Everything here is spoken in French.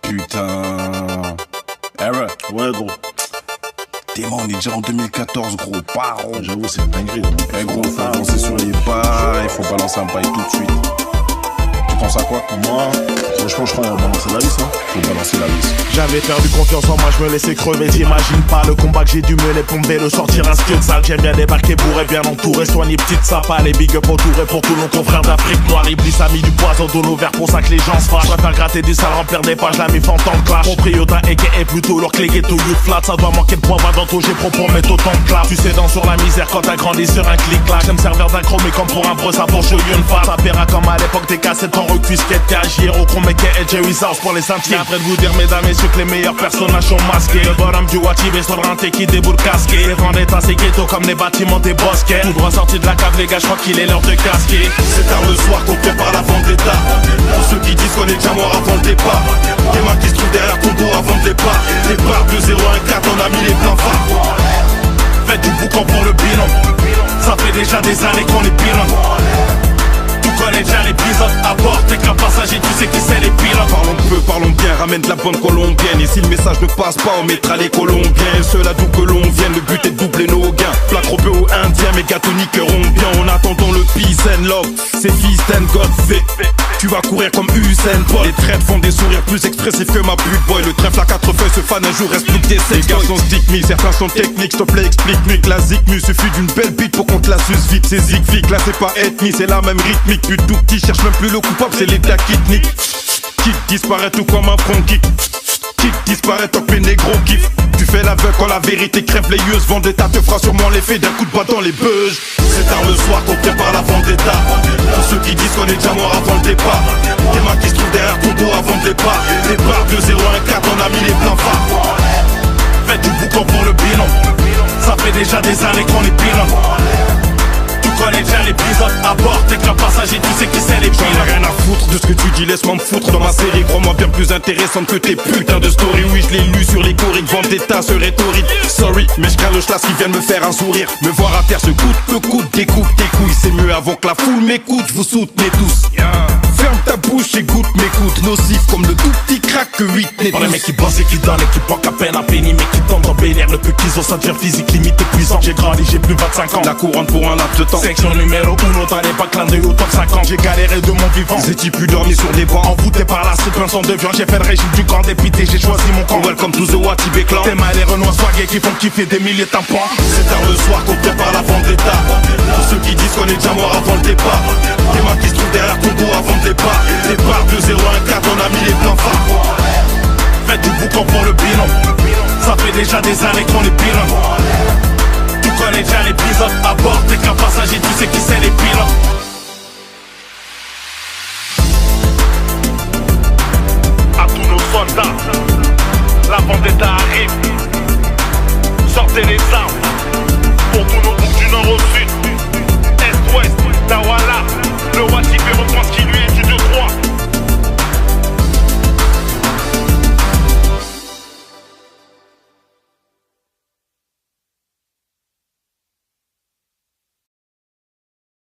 Putain. Error. Ouais, gros. Démon, on est déjà en 2014, gros. Paro. J'avoue, c'est une dinguerie. Eh, gros, faut danser sur les pas. Il faut balancer un paille tout de suite. Tu penses à quoi? Moi, franchement, je crois qu'on va balancer la vis, hein. Faut balancer la vis. J'avais perdu confiance en moi, je me laissais crever. T'imagines pas le combat que j'ai dû mener pour me vélo sortir un skill sale. J'aime bien débarquer bourré, bien entouré, soigner petite sapa. Les big up entourés pour tous nos confrères d'Afrique noire. Iblis a mis du poison dans nos verres pour ça que les gens se fâchent. Je préfère gratter du sale, remplir des pages, la mif en temps de clash. Mon priotin aka plutôt leur clé ghetto youth flat. Ça doit manquer de poids, va dans ton j'ai pro pour mettre autant de clap. Tu sais dans sur la misère quand t'as grandi sur un clic-clac. J'aime servir d'un chrome et comme pour un bro ça pour show you une face. Ça paiera comme à l'époque des cassettes en recuit skate. T'es Agiero, qu'on mec et Jerry's House pour les intimes. Après de vous dire mesdames et messieurs que les meilleurs personnages sont masqués. Le bonhomme du Wachibé sur le renté qui déboule casqué. Les vendettas c'est ghetto comme les bâtiments des bosquets. Tout droit sorti de la cave les gars, je crois qu'il est l'heure de casquer. C'est tard le soir qu'on prépare la vendetta. Pour ceux qui disent qu'on est déjà mort avant le départ. Des mains qui se trouvent derrière ton dos avant le départ. Départ 2-0-1-4, on a mis les plans phares. Faites du boucan pour le bilan. Ça fait déjà des années qu'on est bilan. Tu connais déjà l'épisode à bord, t'es qu'un passager, tu sais qui c'est les pilotes. Parlons peu, parlons bien, ramène de la bonne colombienne. Et si le message ne passe pas, on mettra les colombiens. Ceux-là d'où que l'on vienne, le but est de doubler nos gains. Plat trop peu ou indien, mais gâteaux niqueront bien. En attendant le peace and love, c'est fist and God fait. Tu vas courir comme Usain Bolt. Les traites font des sourires plus expressifs que ma pute boy. Le trèfle à 4 feuilles se fan un jour, reste plus que des sex. Les gars sont stick me, certains sont techniques. S'il te plaît explique-moi que la zik mu suffit d'une belle bite pour qu'on te la suce vite. C'est zik là c'est pas ethnie, c'est la même rythmique. Pute tout petit, cherche même plus le coupable, c'est l'état qui te nique. Qui disparaît tout comme un front kick. Qui disparaît tant que mes négros kiffent. Tu fais l'aveugle quand la vérité crève les yeux. Vendetta te fera sûrement l'effet d'un coup de bâton les beuges. C'est tard le soir qu'on prépare la vendetta. Pour ceux qui disent qu'on est déjà mort avant le départ. Des mains qui se trouvent derrière ton dos avant le départ. Départ 2-0-1-4, on a mis les plans phares. Faites du boucan pour le bilan. Ça fait déjà des années qu'on est bilan. Tu connais déjà l'épisode à bord, t'es qu'un passager, tu sais qui c'est les pilotes. J'en ai rien à foutre de ce que tu dis, laisse-moi me foutre dans ma série. Crois-moi bien plus intéressante que tes putains de stories. Oui, je l'ai lu sur les choriques, vendetta ce rhétorique. Sorry, mais je crains le schlass qui vient de me faire un sourire. Me voir à terre se coûte, découpe tes couilles. C'est mieux avant que la foule m'écoute, vous soutenez tous. Ferme ta bouche et goûte, m'écoute. Nocif comme le tout petit crack que 8 n'est Pour les mecs qui bossent et qui donnent et qui manquent à peine à pénis, mais qui tentent d'embellir le peu qu'ils ont, ça devient physique, limite épuisant. J'ai grandi, j'ai plus 25 ans. la couronne pour un laps de temps. Section numéro 1, t'as les bacs l'un au top 50. J'ai galéré de mon vivant. J'ai pu dormir sur des bancs. Envoûté par la street, plein de viande. J'ai fait le régime du grand dépité, j'ai choisi mon camp. Welcome to the Wachibé clan. T'es mal les renois swagués qui font kiffer des milliers de tampons. C'est tard le soir qu'on prépare la vendetta. Pour ceux qui disent qu'on est déjà mort avant le départ. Des mains qui se trouvent derrière ton dos avant le départ. Départ 2-0-1-4, on a mis les plans phares. Faites du boucan pour le bilan. Ça fait déjà des années qu'on est bilan. Tu connais déjà l'épisode à bord, t'es qu'un passager, tu sais qui c'est les pilotes. À tous nos soldats, la vendetta arrive. Sortez les armes.